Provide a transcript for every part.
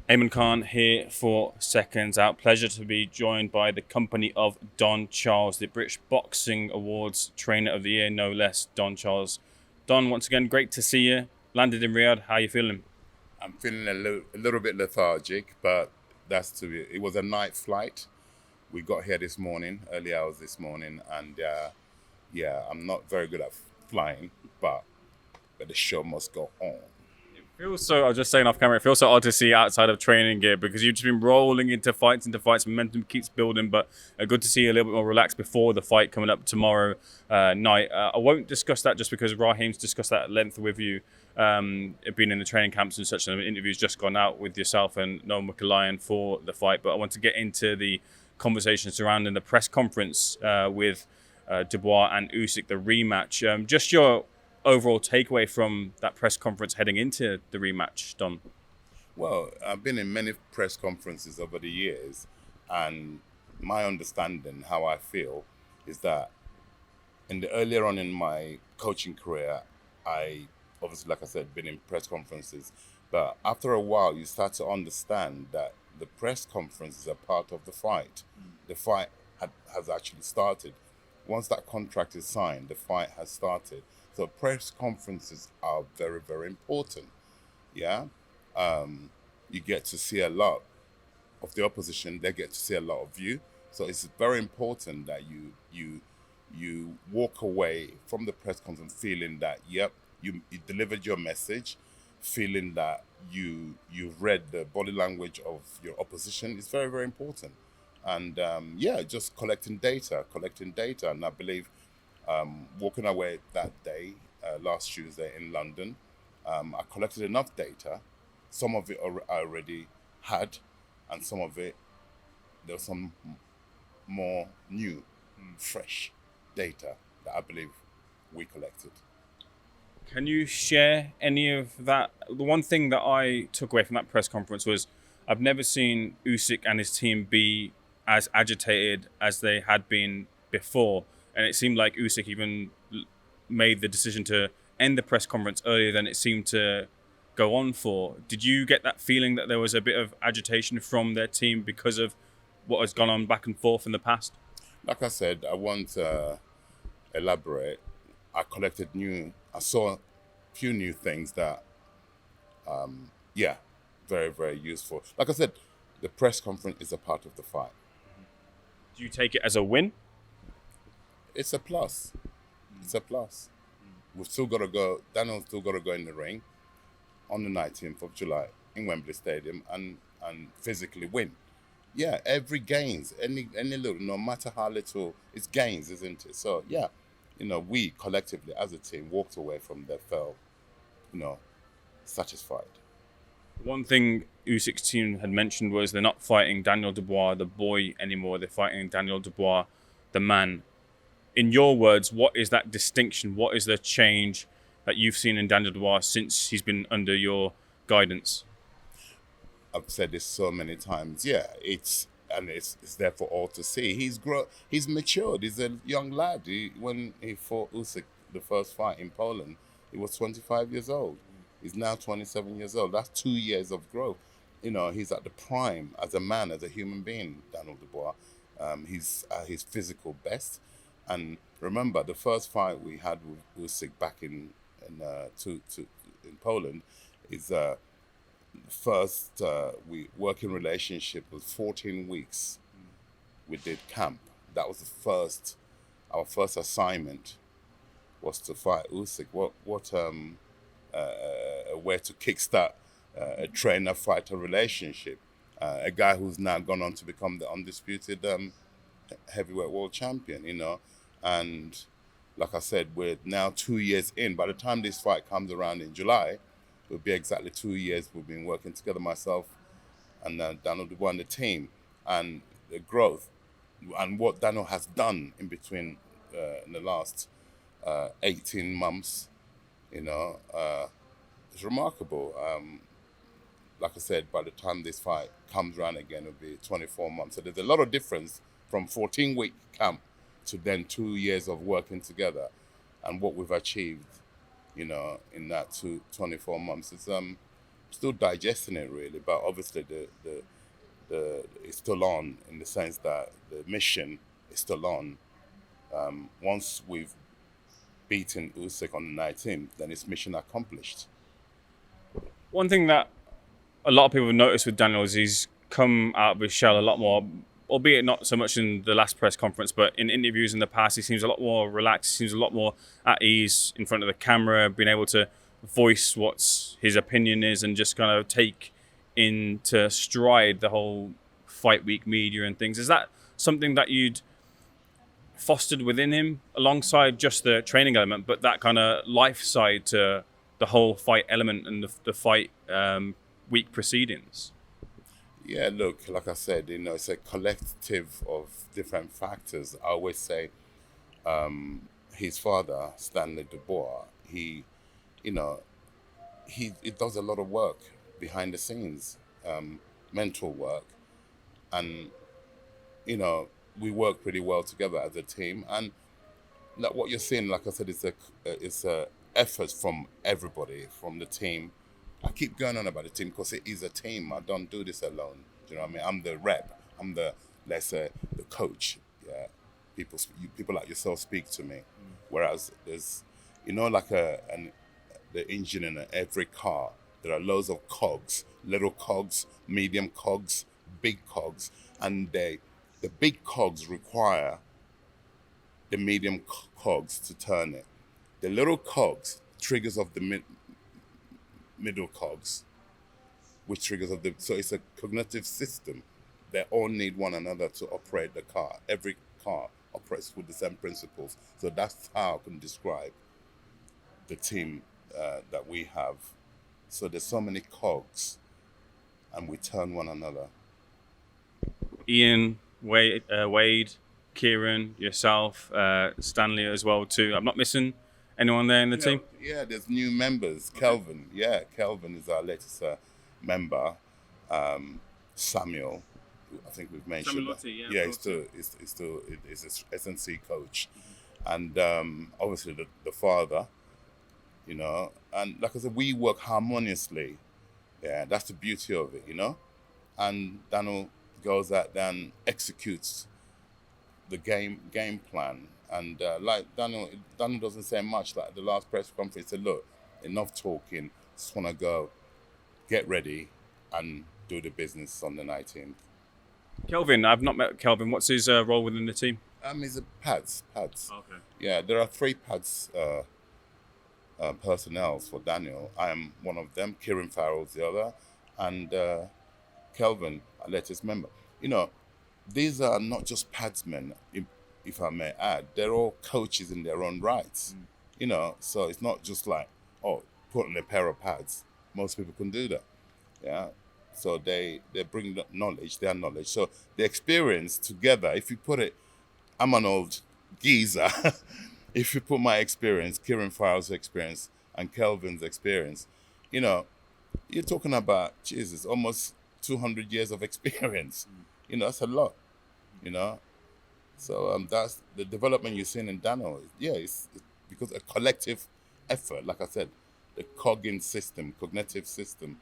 Ayman Khan here for Seconds Out. Pleasure to be joined by the company of Don Charles, the British Boxing Awards Trainer of the Year, no less. Don Charles. Don, once again, great to see you. Landed in Riyadh. How are you feeling? I'm feeling a little bit lethargic, but it was a night flight. We got here this morning, early hours this morning, and yeah, I'm not very good at flying, but the show must go on. Feels so. I was just saying off camera. It feels so odd to see you outside of training gear because you've just been rolling into fights. Momentum keeps building, but good to see you a little bit more relaxed before the fight coming up tomorrow night. I won't discuss that just because Raheem's discussed that at length with you. Being in the training camps and such, and interviews just gone out with yourself and Noel McAllion for the fight. But I want to get into the conversation surrounding the press conference with Dubois and Usyk, the rematch. Just your overall takeaway from that press conference heading into the rematch, Don? Well, I've been in many press conferences over the years, and my understanding, how I feel, is that earlier on in my coaching career, I obviously, like I said, been in press conferences, but after a while, you start to understand that the press conference is a part of the fight. The fight has actually started. Once that contract is signed, the fight has started. So press conferences are very, very important. Yeah, you get to see a lot of the opposition. They get to see a lot of you. So it's very important that you walk away from the press conference feeling that yep, you delivered your message, feeling that you've read the body language of your opposition is very, very important. And yeah, just collecting data, and I believe walking away that day, last Tuesday in London, I collected enough data. Some of it I already had, and some of it there was some more new, fresh data that I believe we collected. Can you share any of that? The one thing that I took away from that press conference was I've never seen Usyk and his team be as agitated as they had been before. And it seemed like Usyk even made the decision to end the press conference earlier than it seemed to go on for. Did you get that feeling that there was a bit of agitation from their team because of what has gone on back and forth in the past? Like I said, I won't elaborate. I saw a few new things that, yeah, very, very useful. Like I said, the press conference is a part of the fight. Do you take it as a win? It's a plus. It's a plus. We've still got to go. Daniel's still got to go in the ring on the 19th of July in Wembley Stadium and physically win. Yeah, every gains, any little, no matter how little, it's gains, isn't it? So yeah, we collectively as a team walked away from that felt, you know, satisfied. One thing Usyk's team had mentioned was they're not fighting Daniel Dubois, the boy, anymore. They're fighting Daniel Dubois, the man. In your words, what is that distinction? What is the change that you've seen in Daniel Dubois since he's been under your guidance? I've said this so many times. Yeah, it's there for all to see. He's matured. He's a young lad. When he fought Usyk the first fight in Poland, he was 25 years old. He's now 27 years old. That's 2 years of growth. He's at the prime as a man, as a human being. Daniel Dubois. He's at his physical best. And remember, the first fight we had with Usyk back in Poland is first we working relationship was 14 weeks. We did camp. That was our first assignment was to fight Usyk. What a way to kickstart a trainer fighter relationship. A guy who's now gone on to become the undisputed heavyweight world champion. And like I said, we're now 2 years in. By the time this fight comes around in July, it'll be exactly 2 years we've been working together, myself and Daniel Dubois and the team, and the growth and what Daniel has done in between in the last 18 months, it's remarkable. Like I said, by the time this fight comes around again, it'll be 24 months. So there's a lot of difference from 14-week camp to then 2 years of working together, and what we've achieved, in that 24 months. It's still digesting it really, but obviously the it's still on in the sense that the mission is still on. Once we've beaten Usyk on the 19th, then it's mission accomplished. One thing that a lot of people have noticed with Daniel is he's come out of his shell a lot more, albeit not so much in the last press conference, but in interviews in the past, he seems a lot more relaxed, he seems a lot more at ease in front of the camera, being able to voice what his opinion is and just kind of take into stride the whole fight week media and things. Is that something that you'd fostered within him alongside just the training element, but that kind of life side to the whole fight element and the fight week proceedings? Yeah, look, like I said, it's a collective of different factors. I always say his father, Stanley Dubois, he does a lot of work behind the scenes, mental work, and we work pretty well together as a team. And like what you're seeing, like I said, it's a effort from everybody, from the team. I keep going on about the team because it is a team. I don't do this alone. Do you know what I mean? I'm the rep. I'm the, let's say, the coach. Yeah, people like yourself speak to me. Whereas there's, like the engine in every car. There are loads of cogs, little cogs, medium cogs, big cogs, and the big cogs require the medium cogs to turn it. The little cogs triggers of the middle cogs, which triggers of so it's a cognitive system. They all need one another to operate the car. Every car operates with the same principles. So that's how I can describe the team that we have. So there's so many cogs, and we turn one another. Ian, Wade, Kieran, yourself, Stanley as well too. I'm not missing anyone there in the team? Yeah, there's new members. Okay. Kelvin, Kelvin is our latest member. Samuel, I think we've mentioned. Samuel Lotti, yeah. He's still a SNC coach, and obviously the father, and like I said, we work harmoniously. Yeah, that's the beauty of it, And Daniel goes out there and executes the game plan. And like Daniel doesn't say much. Like the last press conference, he said, look, enough talking. Just want to go, get ready, and do the business on the 19th. Kelvin, I've not met Kelvin. What's his role within the team? He's a pads. Okay. Yeah, there are 3 pads personnel for Daniel. I am one of them. Kieran Farrell's the other. And Kelvin, our latest member. These are not just padsmen, if I may add. They're all coaches in their own rights. So it's not just like, put on a pair of pads. Most people can do that. Yeah. So they bring their knowledge. So the experience together, if you put it, I'm an old geezer. If you put my experience, Kieran Farrell's experience, and Kelvin's experience, you're talking about, Jesus, almost 200 years of experience. That's a lot, So that's the development you're seeing in Daniel. Yeah, it's because a collective effort, like I said, the cognitive system.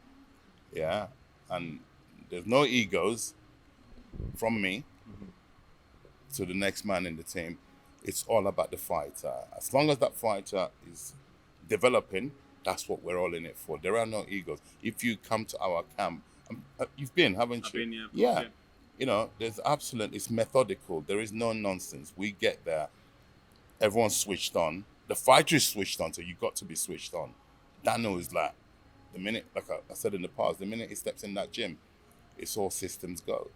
Yeah, and there's no egos from me to the next man in the team. It's all about the fighter. As long as that fighter is developing, that's what we're all in it for. There are no egos. If you come to our camp, you've been, haven't you? I've been, yeah. It's methodical. There is no nonsense. We get there. Everyone's switched on. The fighter is switched on, so you've got to be switched on. Daniel is like, the minute, like I said in the past, the minute he steps in that gym, it's all systems go.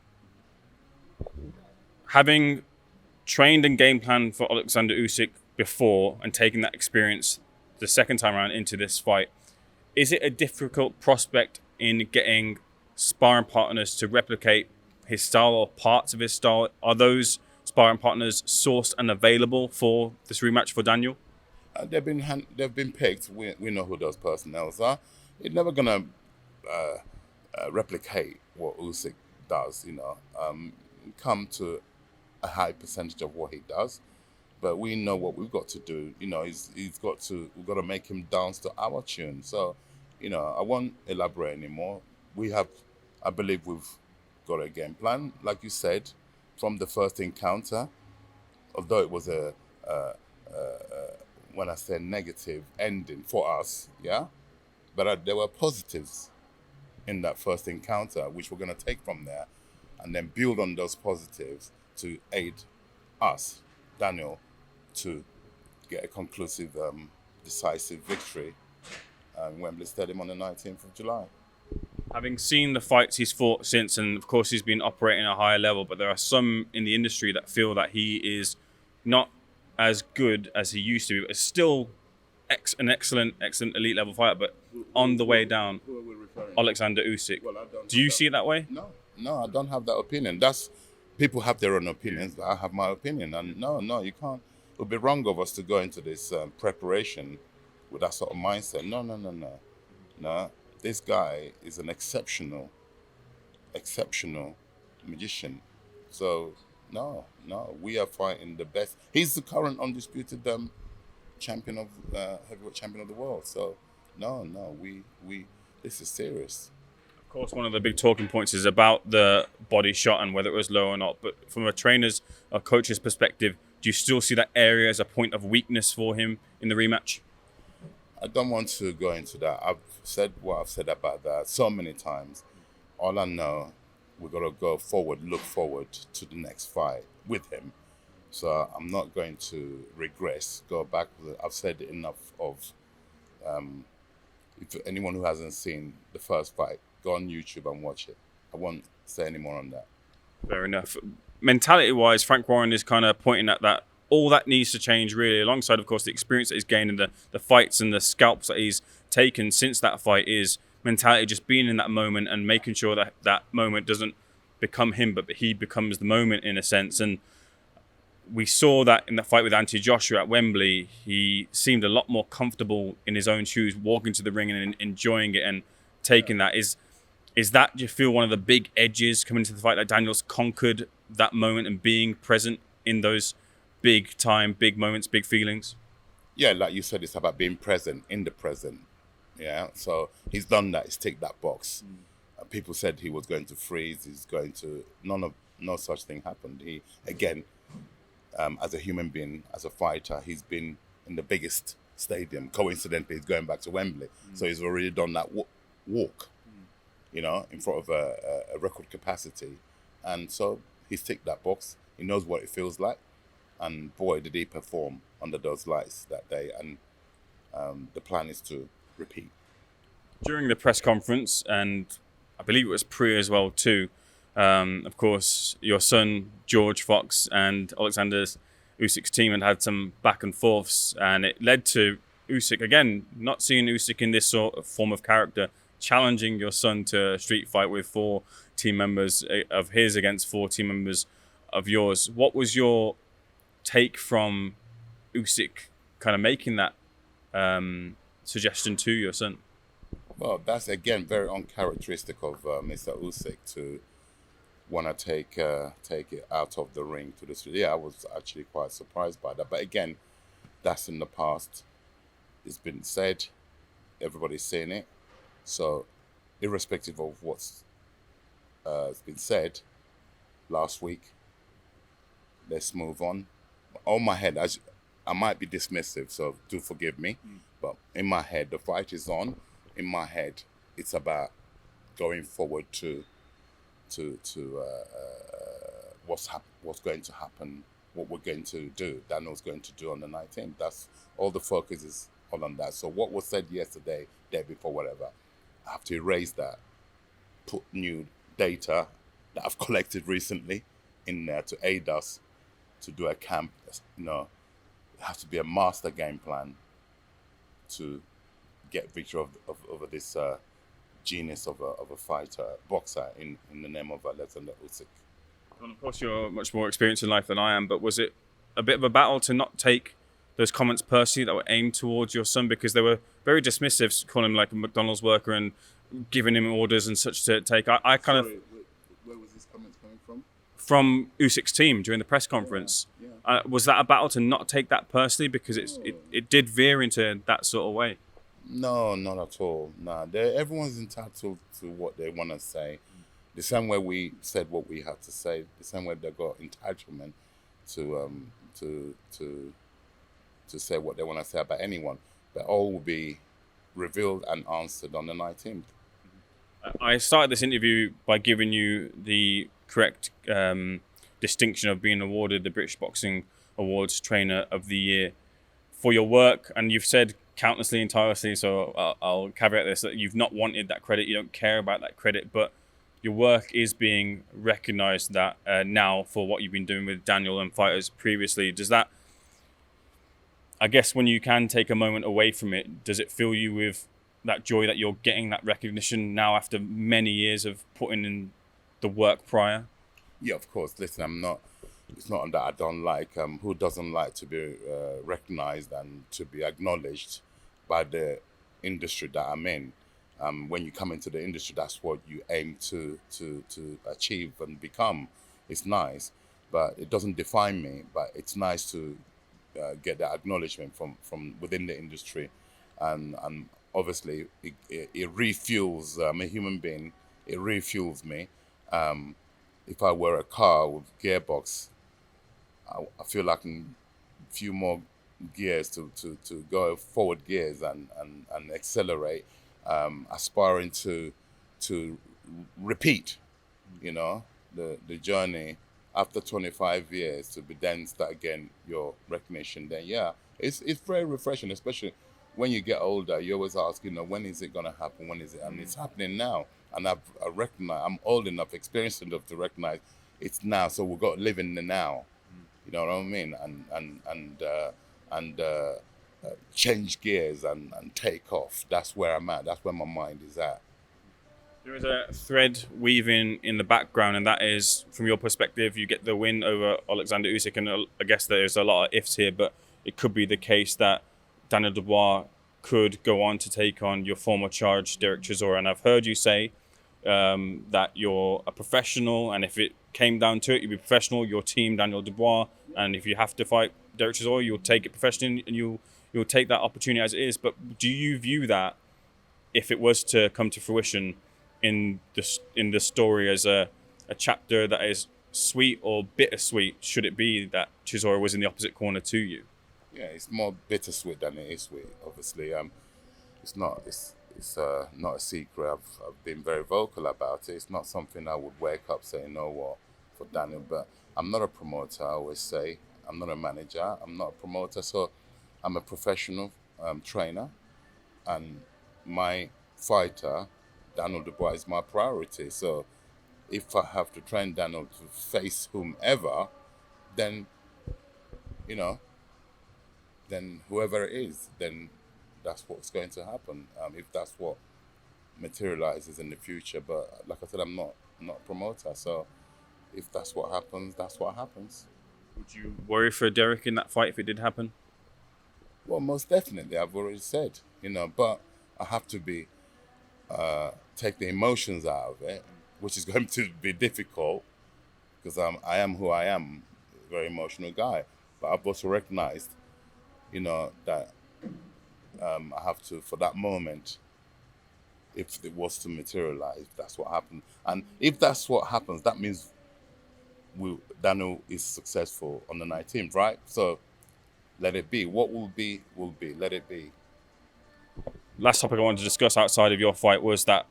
Having trained and game planned for Oleksandr Usyk before and taking that experience the second time around into this fight, is it a difficult prospect in getting sparring partners to replicate his style or parts of his style? Are those sparring partners sourced and available for this rematch for Daniel? They've been picked. We know who those personnels are. It's never gonna replicate what Usyk does. Come to a high percentage of what he does, but we know what we've got to do. We've got to make him dance to our tune. So I won't elaborate anymore. I believe we've got a game plan. Like you said, from the first encounter, although it was when I say negative ending for us, yeah, but there were positives in that first encounter, which we're going to take from there and then build on those positives to aid us, Daniel, to get a conclusive, decisive victory in Wembley Stadium on the 19th of July. Having seen the fights he's fought since, and of course he's been operating at a higher level, but there are some in the industry that feel that he is not as good as he used to be, but still an excellent elite level fighter, but on the way down. Who are we referring Alexander Usyk. Well, Do you see it that way? No, I don't have that opinion. People have their own opinions, but I have my opinion. And no, you can't. It would be wrong of us to go into this preparation with that sort of mindset. No. This guy is an exceptional magician. So, no, we are fighting the best. He's the current undisputed champion of heavyweight champion of the world. So, no, we this is serious. Of course, one of the big talking points is about the body shot and whether it was low or not. But from a trainer's or coach's perspective, do you still see that area as a point of weakness for him in the rematch? I don't want to go into that. I've said what I've said about that so many times. All I know, we've got to look forward to the next fight with him. So I'm not going to regress, go back. I've said enough of, if anyone who hasn't seen the first fight, go on YouTube and watch it. I won't say any more on that. Fair enough. Mentality-wise, Frank Warren is kind of pointing at that. All that needs to change, really, alongside, of course, the experience that he's gained and the fights and the scalps that he's taken since that fight, is mentality, just being in that moment and making sure that that moment doesn't become him, but he becomes the moment in a sense. And we saw that in the fight with Anthony Joshua at Wembley. He seemed a lot more comfortable in his own shoes, walking to the ring and enjoying it and taking that. Is that, do you feel, one of the big edges coming into the fight, that Daniel's conquered that moment and being present in those big time, big moments, big feelings? Yeah, like you said, it's about being present in the present. Yeah, so he's done that. He's ticked that box. People said he was going to freeze. He's going to no such thing happened. He again, as a human being, as a fighter, he's been in the biggest stadium. Coincidentally, he's going back to Wembley, so he's already done that walk, in front of a record capacity, and so he's ticked that box. He knows what it feels like. And boy, did he perform under those lights that day. And the plan is to repeat. During the press conference, and I believe it was pre as well too, of course, your son, George Fox, and Oleksandr Usyk's team had some back and forths. And it led to Usyk, again, not seeing Usyk in this sort of form of character, challenging your son to a street fight with 4 team members of his against 4 team members of yours. What was your take from Usyk kind of making that suggestion to your son? Well, that's again very uncharacteristic of Mr. Usyk to want to take it out of the ring to the street. Yeah, I was actually quite surprised by that. But again, that's in the past. It's been said. Everybody's saying it. So, irrespective of what's been said last week, let's move on. On my head, I might be dismissive, so do forgive me. But in my head, the fight is on. In my head, it's about going forward to what's going to happen, what we're going to do, Daniel's going to do on the 19th. That's all the focus is all on that. So what was said yesterday, day before, whatever, I have to erase that, put new data that I've collected recently in there to aid us to do a camp. It has to be a master game plan to get victory over this genius of a fighter, boxer in the name of Alexander Usyk. And of course, you're much more experienced in life than I am, but was it a bit of a battle to not take those comments personally that were aimed towards your son, because they were very dismissive, calling him like a McDonald's worker and giving him orders and such to take? Where was this comment coming from? From Usyk's team during the press conference. Yeah. Was that a battle to not take that personally, because it did veer into that sort of way? No, not at all. Nah, everyone's entitled to what they want to say. The same way we said what we had to say, the same way they got entitlement to to say what they want to say about anyone. But all will be revealed and answered on the 19th. I started this interview by giving you the correct distinction of being awarded the British Boxing Awards Trainer of the Year for your work, and you've said countlessly and tirelessly, so I'll caveat this, that you've not wanted that credit, you don't care about that credit, but your work is being recognised that now for what you've been doing with Daniel and fighters previously. Does that, I guess, when you can take a moment away from it, does it fill you with that joy that you're getting that recognition now after many years of putting in the work prior? Yeah, of course. Listen, I'm not. It's not that I don't like. Who doesn't like to be recognized and to be acknowledged by the industry that I'm in? When you come into the industry, that's what you aim to achieve and become. It's nice, but it doesn't define me. But it's nice to get that acknowledgement from within the industry, and obviously it refuels. I'm a human being. It refuels me. If I were a car with gearbox, I feel like a few more gears to go forward gears and accelerate, aspiring to repeat, the journey after 25 years to be then start again your recognition. Then yeah, it's very refreshing, especially when you get older. You always ask, when is it gonna happen? When is it? And it's happening now. And I recognize I'm old enough, experienced enough to recognize it's now. So we've got to live in the now. You know what I mean? And change gears and take off. That's where I'm at. That's where my mind is at. There is a thread weaving in the background, and that is, from your perspective, you get the win over Oleksandr Usyk, and I guess there's a lot of ifs here, but it could be the case that Daniel Dubois could go on to take on your former charge, Derek Chisora. And I've heard you say that you're a professional, and if it came down to it, you'd be professional, your team, Daniel Dubois, and if you have to fight Derek Chisora, you'll take it professionally, and you'll take that opportunity as it is. But do you view that, if it was to come to fruition in the story, as a chapter that is sweet or bittersweet, should it be that Chisora was in the opposite corner to you? Yeah, it's more bittersweet than it is sweet. Obviously, it's not. It's not a secret. I've been very vocal about it. It's not something I would wake up saying, "No, what for Daniel." But I'm not a promoter. I always say I'm not a manager. I'm not a promoter. So I'm a professional trainer, and my fighter, Daniel Dubois, is my priority. So if I have to train Daniel to face whomever, then then whoever it is, then that's what's going to happen. If that's what materializes in the future. But like I said, I'm not a promoter. So if that's what happens, that's what happens. Would you worry for Derek in that fight if it did happen? Well, most definitely, I've already said, but I have to be take the emotions out of it, which is going to be difficult because I am who I am, a very emotional guy. But I've also recognized, that I have to, for that moment, if it was to materialize, that's what happened. And if that's what happens, that means Daniel is successful on the 19th, right? So let it be. What will be, will be. Let it be. Last topic I wanted to discuss outside of your fight was that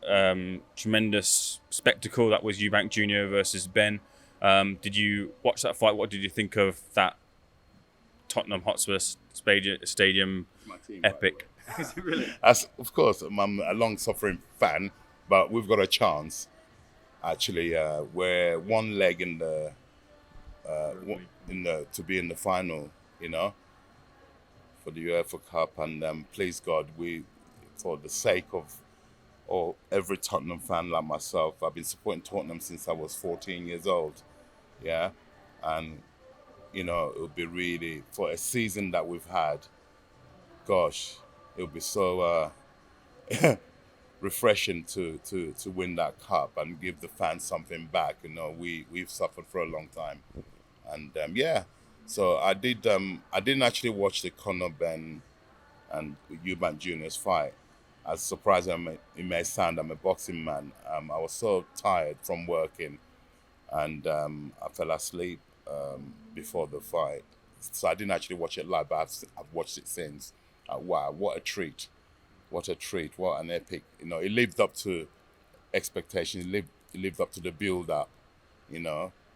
tremendous spectacle that was Eubank Jr. versus Benn. Did you watch that fight? What did you think of that Tottenham Hotspur Stadium epic? Is it really? Of course, I'm a long-suffering fan, but we've got a chance. Actually, we're one leg in the to be in the final, for the UEFA Cup, and please God, for the sake of every Tottenham fan like myself, I've been supporting Tottenham since I was 14 years old, yeah, and it would be really, for a season that we've had, gosh, it would be so refreshing to win that cup and give the fans something back. We've suffered for a long time, and so I didn't actually watch the Conor Benn and Eubank Jr.'s fight. as surprising as it may sound, I'm a boxing man. I was so tired from working, and I fell asleep before the fight. So I didn't actually watch it live, but I've watched it since. Wow, what a treat. What a treat. What an epic. It lived up to expectations. It lived up to the build up.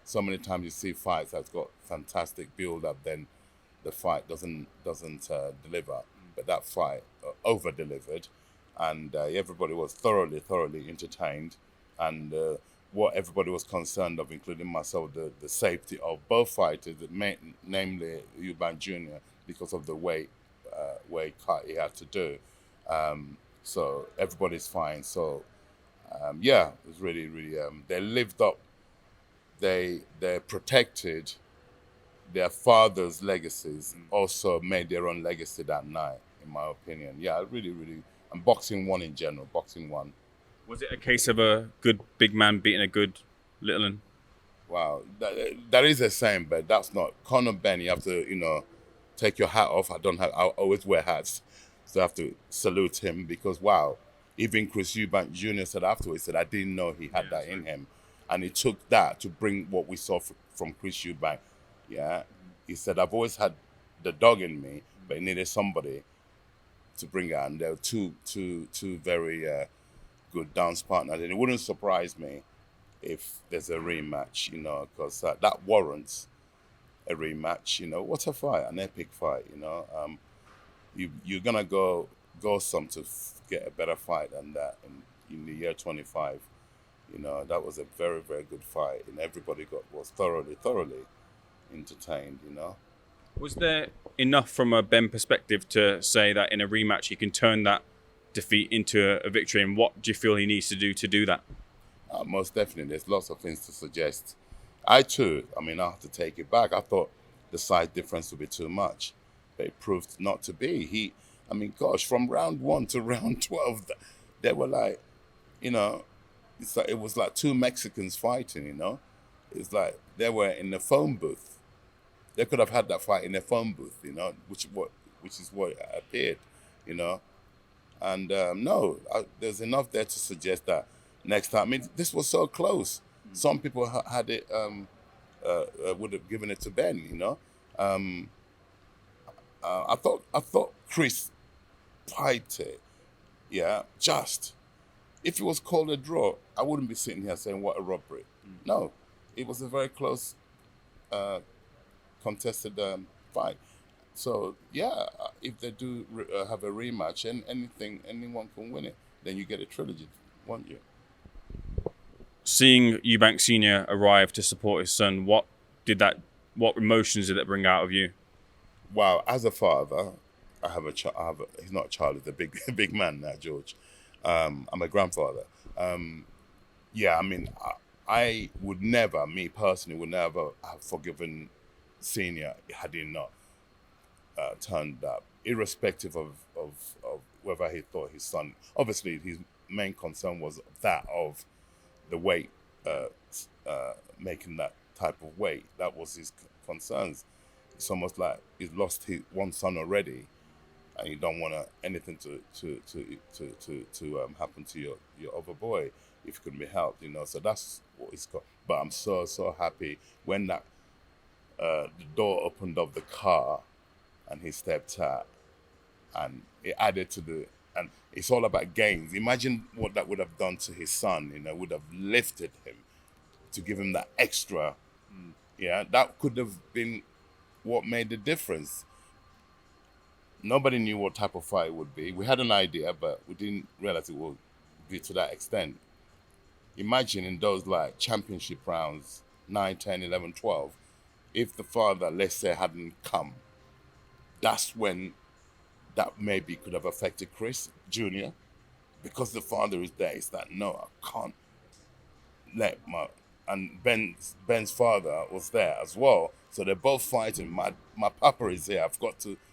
So many times you see fights that's got fantastic build up, then the fight doesn't deliver. But that fight over delivered, and everybody was thoroughly entertained, and what everybody was concerned of, including myself, the safety of both fighters, namely Eubank Jr, because of the weight cut he had to do. So everybody's fine. So yeah, it was really they lived up. They protected their father's legacies, also made their own legacy that night, in my opinion. Yeah, really, and boxing one in general, boxing one. Was it a case of a good big man beating a good little one? Wow, that is a saying, but that's not Conor Benn. You have to, take your hat off. I always wear hats, so I have to salute him because wow, even Chris Eubank Jr said afterwards, he said I didn't know he had that in him, and it took that to bring what we saw from Chris Eubank. Yeah, he said I've always had the dog in me, but it needed somebody to bring it, and there were two very good dance partners, and it wouldn't surprise me if there's a rematch, because that warrants a rematch. What a fight, an epic fight. You're gonna go some to get a better fight than that in the year 25. That was a very good fight, and everybody was thoroughly entertained. Was there enough from a Ben perspective to say that in a rematch he can turn that defeat into a victory, and what do you feel he needs to do that? Most definitely, there's lots of things to suggest. I have to take it back. I thought the size difference would be too much, but it proved not to be. Gosh, from round 1 to round 12, they were like, it was like two Mexicans fighting. It's like they were in the phone booth. They could have had that fight in their phone booth, which is what appeared, And no, there's enough there to suggest that next time. This was so close. Some people had it, would have given it to Ben. I thought Chris piped it. Yeah, just. If it was called a draw, I wouldn't be sitting here saying what a robbery. No, it was a very close, contested fight. So yeah, if they do have a rematch and anyone can win it, then you get a trilogy, won't you? Seeing Eubank Sr arrive to support his son, what emotions did it bring out of you? Wow, as a father, I have a child. He's not a child; he's a big man now, George. I'm a grandfather. I would never, me personally, would never have forgiven Senior had he not turned up, irrespective of whether he thought his son. Obviously, his main concern was that of the weight, making that type of weight. That was his concerns. It's almost like he's lost his one son already, and you don't want anything to happen to your other boy if it can be helped. So that's what it's got. But I'm so happy when that the door opened of the car and he stepped out, and it added to and it's all about gains. Imagine what that would have done to his son. Would have lifted him to give him that extra. Yeah, that could have been what made the difference. Nobody knew what type of fight it would be. We had an idea, but we didn't realize it would be to that extent. Imagine in those like championship rounds, 9, 10, 11, 12, if the father, let's say, hadn't come, that's when that maybe could have affected Chris Jr. Because the father is there. It's like, no, I can't let and Ben's father was there as well. So they're both fighting. My papa is here.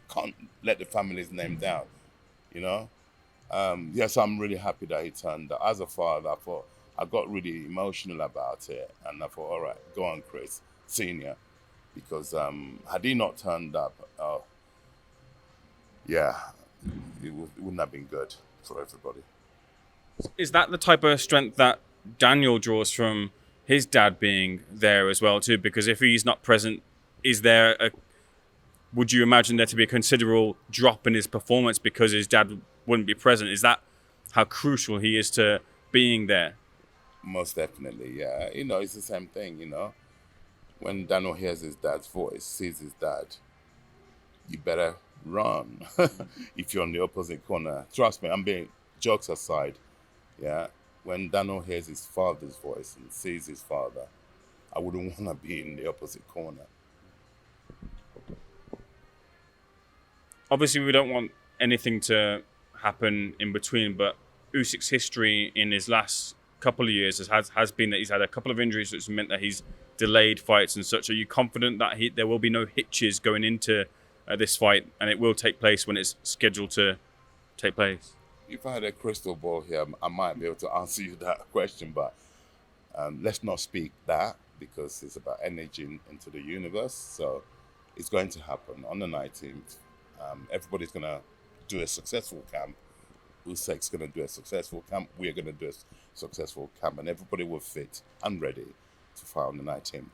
Can't let the family's name down, Yes, I'm really happy that he turned up. As a father, I got really emotional about it, and I thought, all right, go on, Chris Senior, because had he not turned up, yeah, it wouldn't have been good, for everybody. Is that the type of strength that Daniel draws from his dad being there as well too? Because if he's not present, would you imagine there to be a considerable drop in his performance because his dad wouldn't be present? Is that how crucial he is to being there? Most definitely, yeah. It's the same thing, When Daniel hears his dad's voice, sees his dad, you better run if you're on the opposite corner. Trust me, I'm being, jokes aside, yeah. When Daniel hears his father's voice and sees his father, I wouldn't want to be in the opposite corner. Obviously, we don't want anything to happen in between, but Usyk's history in his last couple of years has been that he's had a couple of injuries, which meant that he's delayed fights and such. Are you confident that there will be no hitches going into this fight, and it will take place when it's scheduled to take place? If I had a crystal ball here, I might be able to answer you that question, but let's not speak that, because it's about energy into the universe. So it's going to happen on the 19th. Everybody's going to do a successful camp. Usyk's going to do a successful camp. We're going to do a successful camp, and everybody will fit and ready to fight on the 19th.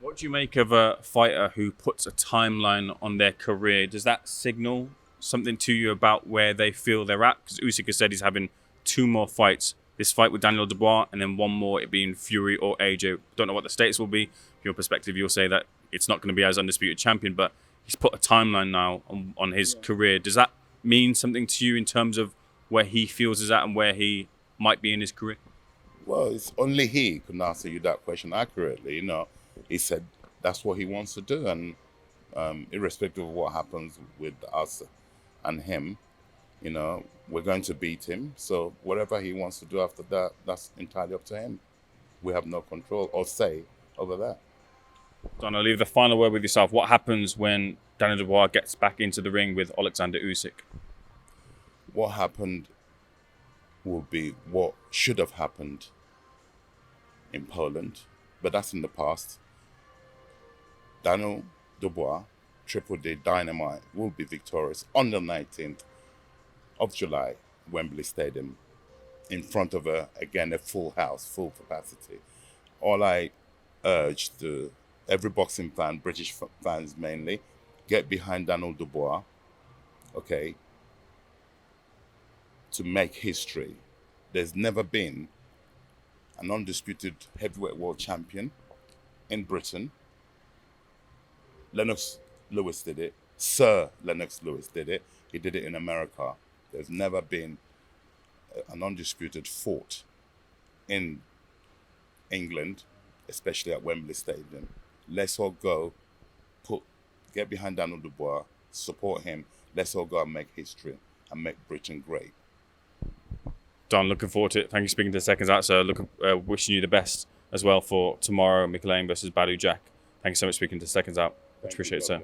What do you make of a fighter who puts a timeline on their career? Does that signal something to you about where they feel they're at? Because Usyk has said he's having 2 more fights. This fight with Daniel Dubois, and then 1 more, it being Fury or AJ. Don't know what the status will be. From your perspective, you'll say that it's not going to be as undisputed champion, but he's put a timeline now on his career. Does that mean something to you in terms of where he feels is at and where he might be in his career? Well, it's only he can answer you that question accurately. He said that's what he wants to do, and irrespective of what happens with us and him, we're going to beat him. So whatever he wants to do after that, that's entirely up to him. We have no control or say over that. Don, I'll leave the final word with yourself. What happens when Daniel Dubois gets back into the ring with Oleksandr Usyk? What happened will be what should have happened in Poland, but that's in the past. Daniel Dubois, Triple D Dynamite, will be victorious on the 19th of July, Wembley Stadium, in front of a full house, full capacity. All I urge to every boxing fan, British fans mainly, get behind Daniel Dubois, okay, to make history. There's never been an undisputed heavyweight world champion in Britain. Lennox Lewis did it. Sir Lennox Lewis did it. He did it in America. There's never been an undisputed fought in England, especially at Wembley Stadium. Let's all go, get behind Daniel Dubois, support him. Let's all go and make history and make Britain great. Don, looking forward to it. Thank you for speaking to Seconds Out, sir. Wishing you the best as well for tomorrow, Michelin versus Badu Jack. Thank you so much for speaking to Seconds Out. Much appreciate it, sir.